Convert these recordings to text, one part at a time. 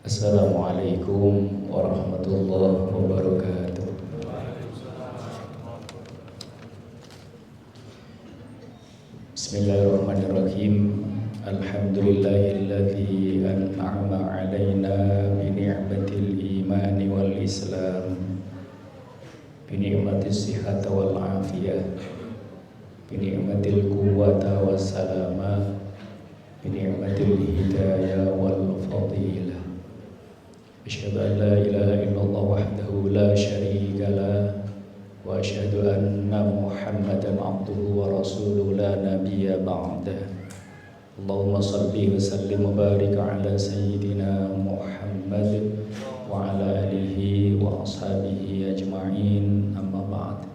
Assalamualaikum warahmatullahi wabarakatuh. Bismillahirrahmanirrahim. Alhamdulillahilladzi an'ama 'alaina bi ni'matil imani wal islam, bi ni'matis sihhati wal afiyah, bi ni'matil quwwata was salama, bi ni'matil hidayah wal fadilah. Asyhadu an la ilaha illallah wahdahu la syarika lah wa asyhadu anna Muhammadan abduhu wa rasuluhu la nabiyya ba'dah. Allahumma shalli wa sallim wa barik ala sayyidina Muhammad wa ala alihi wa ashabihi ajma'in, amma ba'd.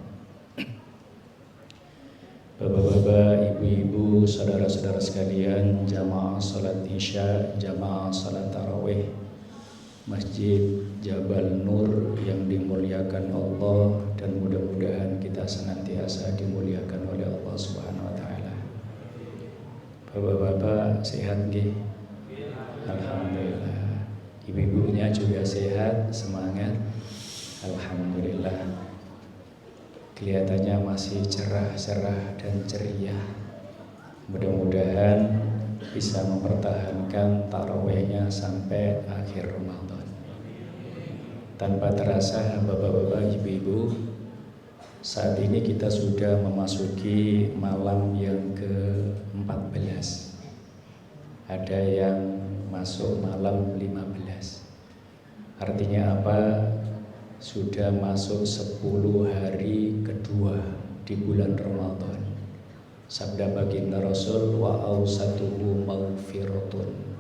Bapak-bapak, ibu-ibu, saudara-saudara sekalian, jamaah salat isya, jamaah salat tarawih Masjid Jabal Nur yang dimuliakan Allah, dan mudah-mudahan kita senantiasa dimuliakan oleh Allah Subhanahu wa taala. Bapak-bapak sehat nggih? Alhamdulillah. Ibu-ibunya juga sehat, semangat. Alhamdulillah. Kelihatannya masih cerah-cerah dan ceria. Mudah-mudahan bisa mempertahankan tarawihnya sampai akhir Ramadan. Tanpa terasa, bapak-bapak, ibu-ibu, saat ini kita sudah memasuki malam yang ke-14. Ada yang masuk malam 15. Artinya apa? Sudah masuk 10 hari kedua di bulan Ramadan. Sabda baginda Rasul, wa awsatuhu maghfiratun.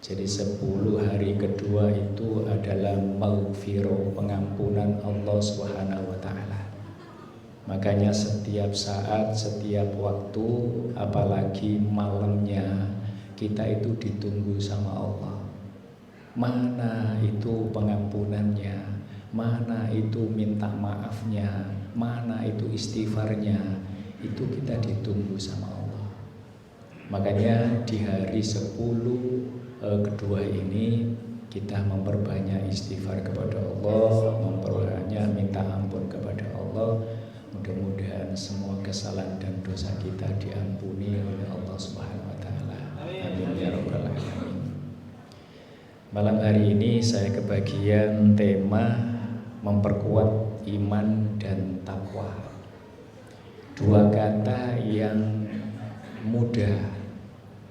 Jadi 10 hari kedua itu adalah maghfirah, pengampunan Allah Subhanahu wa taala. Makanya setiap saat, setiap waktu, apalagi malamnya, kita itu ditunggu sama Allah. Mana itu pengampunannya, mana itu minta maafnya, mana itu istighfarnya, itu kita ditunggu sama Allah. Makanya di hari 10 kedua ini kita memperbanyak istighfar kepada Allah, memperbanyak minta ampun kepada Allah. Mudah-mudahan semua kesalahan dan dosa kita diampuni oleh Allah Subhanahu wa taala. Amin ya rabbal alamin. Malam hari ini saya kebagian tema memperkuat iman dan takwa. Dua kata yang mudah,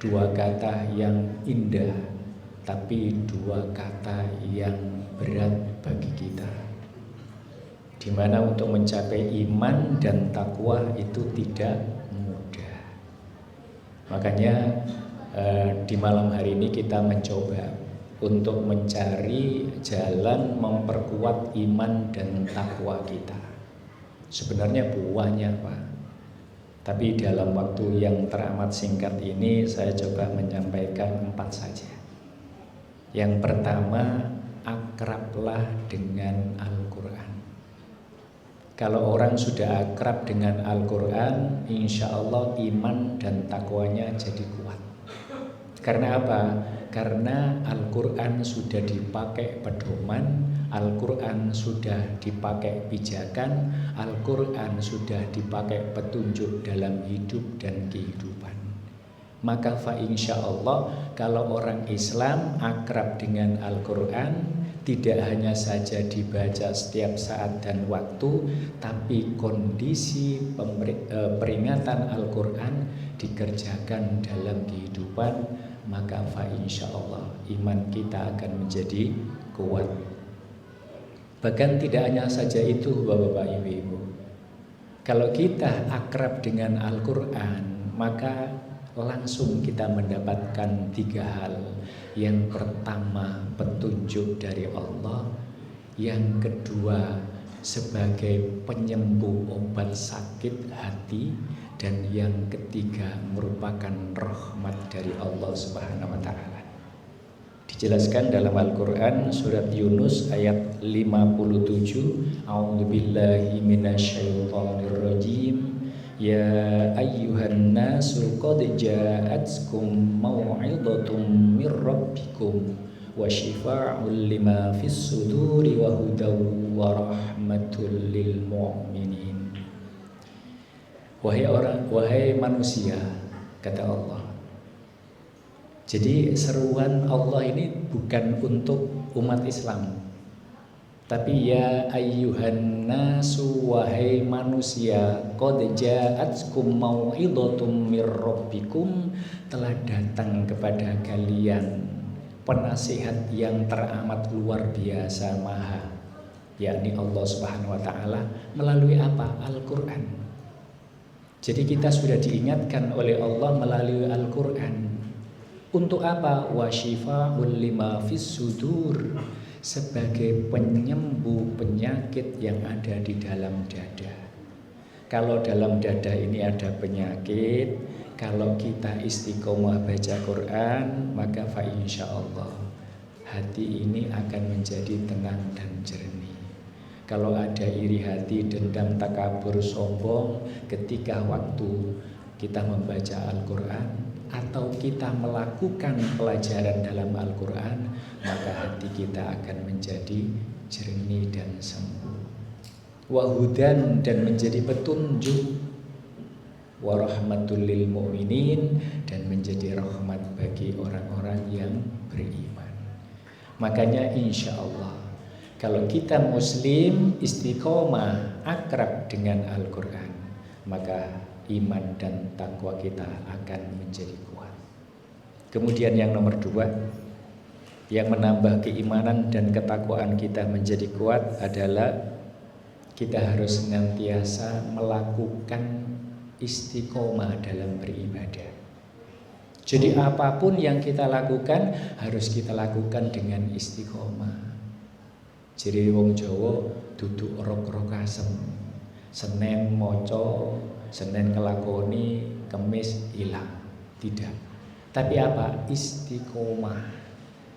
dua kata yang indah, tapi dua kata yang berat bagi kita. Di mana untuk mencapai iman dan takwa itu tidak mudah. Makanya di malam hari ini kita mencoba untuk mencari jalan memperkuat iman dan takwa kita. Sebenarnya banyak, Pak. Tapi dalam waktu yang teramat singkat ini saya coba menyampaikan 4 saja. Yang pertama, akrablah dengan Al-Quran. Kalau orang sudah akrab dengan Al-Quran, insya Allah iman dan takwanya jadi kuat. Karena apa? Karena Al-Quran sudah dipakai pedoman, Al-Quran sudah dipakai pijakan, Al-Quran sudah dipakai petunjuk dalam hidup dan kehidupan. Maka insya Allah kalau orang Islam akrab dengan Al-Quran, tidak hanya saja dibaca setiap saat dan waktu, tapi kondisi peringatan Al-Quran dikerjakan dalam kehidupan, maka insya Allah iman kita akan menjadi kuat. Bahkan tidak hanya saja itu, bapak-bapak, ibu-ibu. Kalau kita akrab dengan Al-Quran, maka langsung kita mendapatkan 3 hal. Yang pertama, petunjuk dari Allah. Yang kedua, sebagai penyembuh obat sakit hati. Dan yang ketiga, merupakan rahmat dari Allah Subhanahu wa taala. Dijelaskan dalam Al-Quran surat Yunus ayat 57, A'udzubillahi minasyaitonirrajim. Ya ayyuhan nasu qad ja'atkum mau'izatun mir rabbikum wa syifaa'un lima fis suduri wa hudaw wa rahmatul lil mu'minin. Wahai manusia, kata Allah. Jadi seruan Allah ini bukan untuk umat Islam, tapi ya ayyuhan nasu, wahai manusia, qad ja'atkum mau'idhatum mir rabbikum, telah datang kepada kalian penasihat yang teramat luar biasa maha, yakni Allah Subhanahu wa taala melalui apa? Al-Qur'an. Jadi kita sudah diingatkan oleh Allah melalui Al-Qur'an. Untuk apa? Wa syifaa'un lima fis sudur, sebagai penyembuh penyakit yang ada di dalam dada. Kalau dalam dada ini ada penyakit, kalau kita istiqomah baca Quran, maka fa insyaallah hati ini akan menjadi tenang dan jernih. Kalau ada iri hati, dendam, takabur, sombong, ketika waktu kita membaca Al-Quran atau kita melakukan pelajaran dalam Al-Quran, maka hati kita akan menjadi jernih dan sembuh. Wahudan, dan menjadi petunjuk. Warahmatul lil mu'minin, dan menjadi rahmat bagi orang-orang yang beriman. Makanya insya Allah, kalau kita muslim istiqomah akrab dengan Al-Quran, maka iman dan takwa kita akan menjadi kuat. Kemudian yang nomor 2, yang menambah keimanan dan ketakwaan kita menjadi kuat adalah kita harus senantiasa melakukan istiqomah dalam beribadah. Jadi apapun yang kita lakukan harus kita lakukan dengan istiqomah. Jadi wong Jawa duduk rok-rok asem, Senin moco, Senin kelakoni, Kemis hilang. Tidak. Tapi apa? Istiqomah.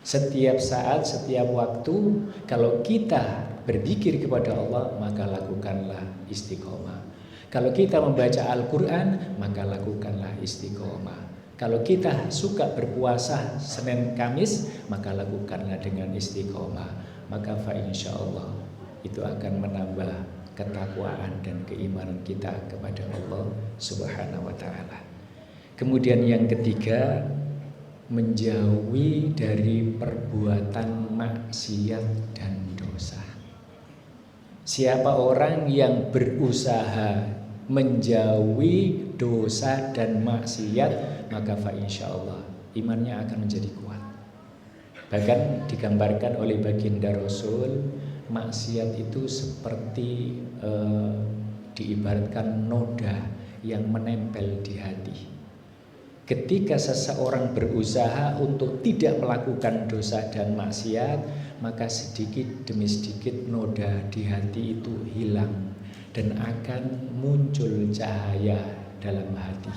Setiap saat, setiap waktu, kalau kita berzikir kepada Allah, maka lakukanlah istiqomah. Kalau kita membaca Al-Quran, maka lakukanlah istiqomah. Kalau kita suka berpuasa Senin Kamis, maka lakukanlah dengan istiqomah. Maka fa insyaallah itu akan menambah ketakwaan dan keimanan kita kepada Allah Subhanahu wa taala. Kemudian yang ketiga, menjauhi dari perbuatan maksiat dan dosa. Siapa orang yang berusaha menjauhi dosa dan maksiat, maka fa insyaallah imannya akan menjadi kuat. Bahkan digambarkan oleh baginda Rasul, maksiat itu seperti diibaratkan noda yang menempel di hati. Ketika seseorang berusaha untuk tidak melakukan dosa dan maksiat, maka sedikit demi sedikit noda di hati itu hilang dan akan muncul cahaya dalam hati.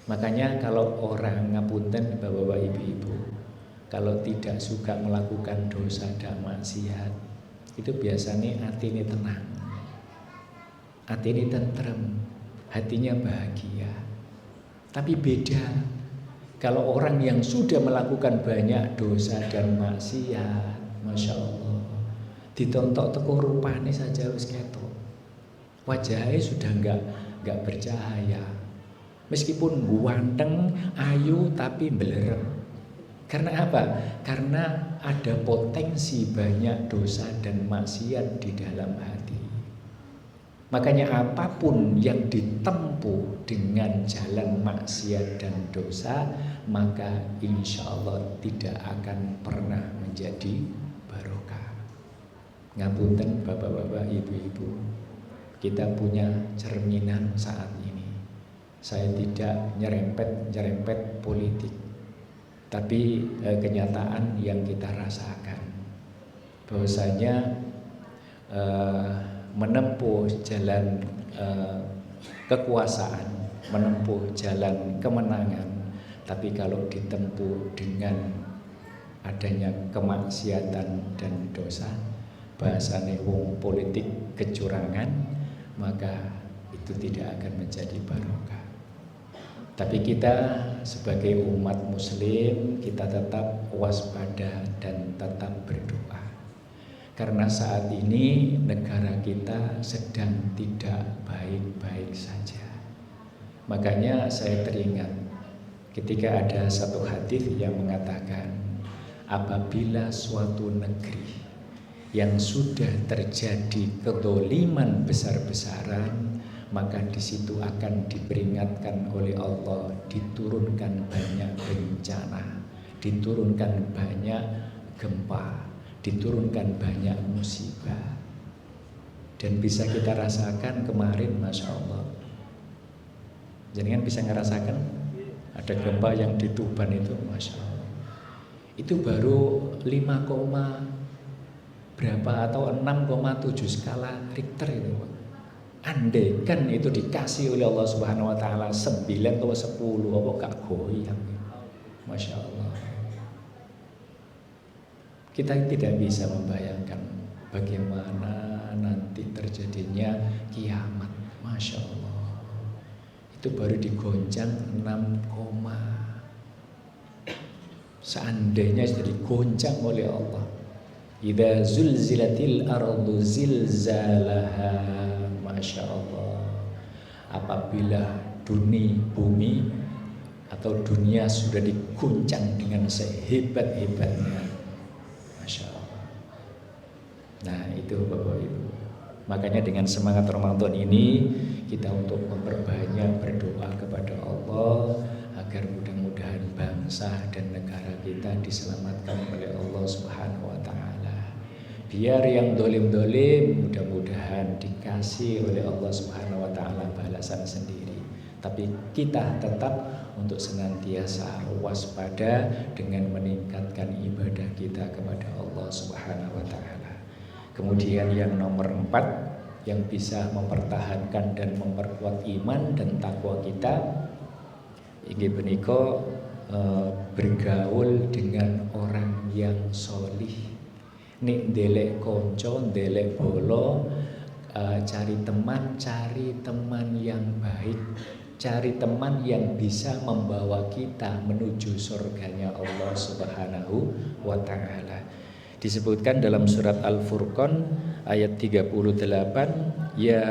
Makanya kalau orang, ngapunten bapak-bapak ibu-ibu, kalau tidak suka melakukan dosa dan maksiat, itu biasanya hati ini tenang, hati ini tentrem, hatinya bahagia. Tapi beda kalau orang yang sudah melakukan banyak dosa dan maksiat, masya Allah, ditontok teko rupane saja wis ketok, wajahnya sudah enggak bercahaya, meskipun ganteng, ayu tapi belerem. Karena apa? Karena ada potensi banyak dosa dan maksiat di dalam hati. Makanya apapun yang ditempuh dengan jalan maksiat dan dosa, maka insya Allah tidak akan pernah menjadi barokah. Ngapunten bapak-bapak, ibu-ibu, kita punya cerminan saat ini. Saya tidak nyerempet politik, tapi kenyataan yang kita rasakan bahwasanya menempuh jalan kekuasaan, menempuh jalan kemenangan, tapi kalau ditempuh dengan adanya kemaksiatan dan dosa, bahasane wong politik kecurangan, maka itu tidak akan menjadi barokah. Tapi kita sebagai umat muslim, kita tetap waspada dan tetap berdoa. Karena saat ini negara kita sedang tidak baik-baik saja. Makanya saya teringat ketika ada satu hadis yang mengatakan, apabila suatu negeri yang sudah terjadi kezaliman besar-besaran, maka di situ akan diperingatkan oleh Allah, diturunkan banyak bencana, diturunkan banyak gempa, diturunkan banyak musibah. Dan bisa kita rasakan kemarin, Masya Allah. Jangan bisa ngerasakan ada gempa yang di Tuban itu, Masya Allah. Itu baru 5, berapa atau 6,7 skala Richter itu, Pak. Andaikan itu dikasih oleh Allah Subhanahu wa taala 9 atau 10, apa gak goyang. Masya Allah. Kita tidak bisa membayangkan bagaimana nanti terjadinya kiamat. Masya Allah. Itu baru digoncang 6, seandainya sudah digoncang oleh Allah. Idza zulzilatil ardu zilzalaha, Masya Allah. Apabila bumi atau dunia sudah diguncang dengan sehebat-hebatnya, Masya Allah. Nah itu Bapak Ibu. Makanya dengan semangat Ramadan ini kita untuk memperbanyak berdoa kepada Allah agar mudah-mudahan bangsa dan negara kita diselamatkan oleh Allah Subhanahu wa taala. Biar yang dolim-dolim mudah-mudahan dikasih oleh Allah Subhanahu wa taala balasan sendiri. Tapi kita tetap untuk senantiasa waspada dengan meningkatkan ibadah kita kepada Allah Subhanahu wa taala. Kemudian yang nomor 4, yang bisa mempertahankan dan memperkuat iman dan takwa kita, inggih punika bergaul dengan orang yang solih. Nek ndelek konco, ndelek bolo, cari teman yang baik, cari teman yang bisa membawa kita menuju surganya Allah Subhanahu wa taala. Disebutkan dalam surat Al-Furqan ayat 38, ya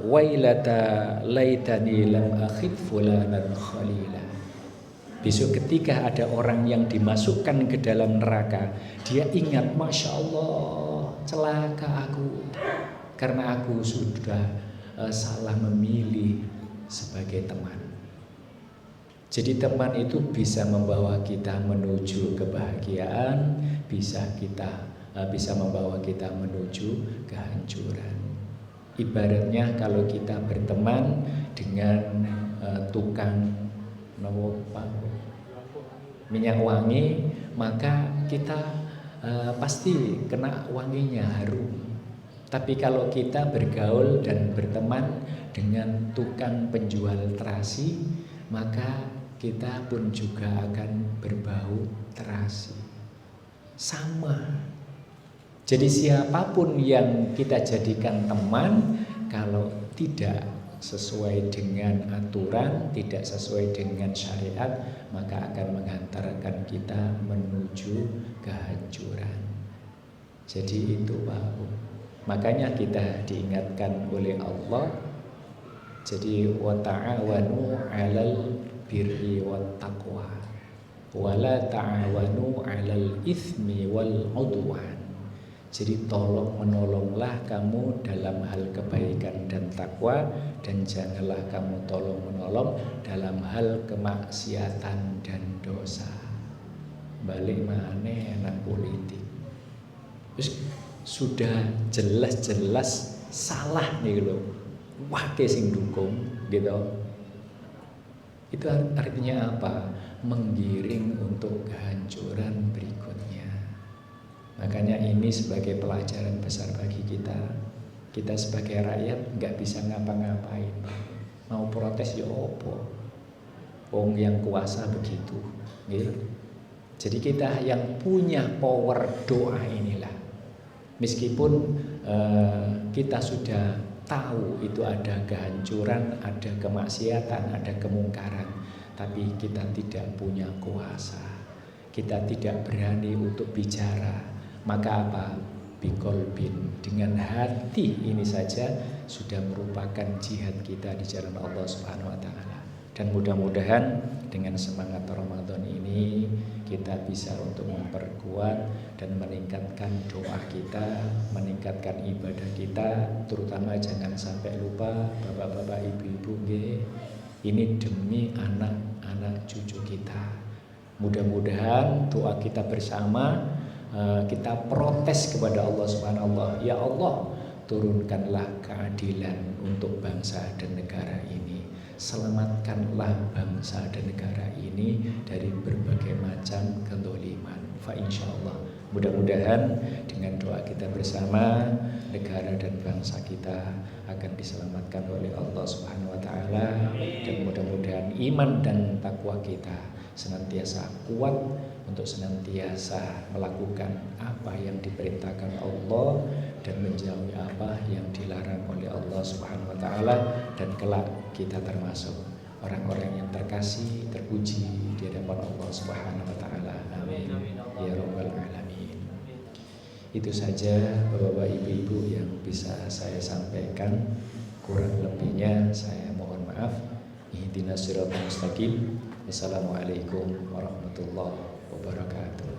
wailata laitani lam akhid fulanan khalila. Besok ketika ada orang yang dimasukkan ke dalam neraka, dia ingat, Masya Allah, celaka aku, karena aku sudah salah memilih sebagai teman. Jadi teman itu bisa membawa kita menuju kebahagiaan, bisa membawa kita menuju kehancuran. Ibaratnya kalau kita berteman dengan tukang minyak wangi, maka kita pasti kena wanginya, harum. Tapi kalau kita bergaul dan berteman dengan tukang penjual terasi, maka kita pun juga akan berbau terasi. Sama. Jadi siapapun yang kita jadikan teman, kalau tidak sesuai dengan aturan, tidak sesuai dengan syariat, maka akan menghantarkan kita menuju kehancuran. Jadi itu Pak. Makanya kita diingatkan oleh Allah. Jadi wa ta'awanu 'alal birri wat taqwa wa la ta'awanu 'alal itsmi wal 'udwan. Jadi tolong menolonglah kamu dalam hal kebaikan dan takwa, dan janganlah kamu tolong menolong dalam hal kemaksiatan dan dosa. Balik maneh enak politik. Terus sudah jelas-jelas salah nih lho. Wake sing dukung gitu. Itu artinya apa? Menggiring untuk kehancuran berikutnya. Makanya ini sebagai pelajaran besar bagi kita. Kita sebagai rakyat nggak bisa ngapa-ngapain. Mau protes ya opo. Wong yang kuasa begitu, gitu. Jadi kita yang punya power doa inilah. Meskipun kita sudah tahu itu ada kehancuran, ada kemaksiatan, ada kemungkaran, tapi kita tidak punya kuasa, kita tidak berani untuk bicara. Maka apa? Biqolbin, dengan hati ini saja sudah merupakan jihad kita di jalan Allah Subhanahu wa taala. Dan mudah-mudahan dengan semangat Ramadan ini kita bisa untuk memperkuat dan meningkatkan doa kita, meningkatkan ibadah kita, terutama jangan sampai lupa bapak-bapak, ibu-ibu, ini demi anak-anak cucu kita. Mudah-mudahan doa kita bersama, kita protes kepada Allah Subhanahu wa taala, ya Allah, turunkanlah keadilan untuk bangsa dan negara ini. Selamatkanlah bangsa dan negara ini dari berbagai macam kezaliman. Fa insyaallah, mudah-mudahan dengan doa kita bersama, negara dan bangsa kita akan diselamatkan oleh Allah Subhanahu wa taala, dan mudah-mudahan iman dan takwa kita senantiasa kuat untuk senantiasa melakukan apa yang diperintahkan Allah dan menjauhi apa yang dilarang oleh Allah Subhanahu wa taala, dan kelak kita termasuk orang-orang yang terkasih, terpuji di hadapan Allah Subhanahu wa taala. Amin ya rabbal alamin. Itu saja Bapak-bapak, Ibu-ibu yang bisa saya sampaikan. Kurang lebihnya saya mohon maaf. Ihdinas siratal mustaqim. Assalamualaikum warahmatullahi wabarakatuh.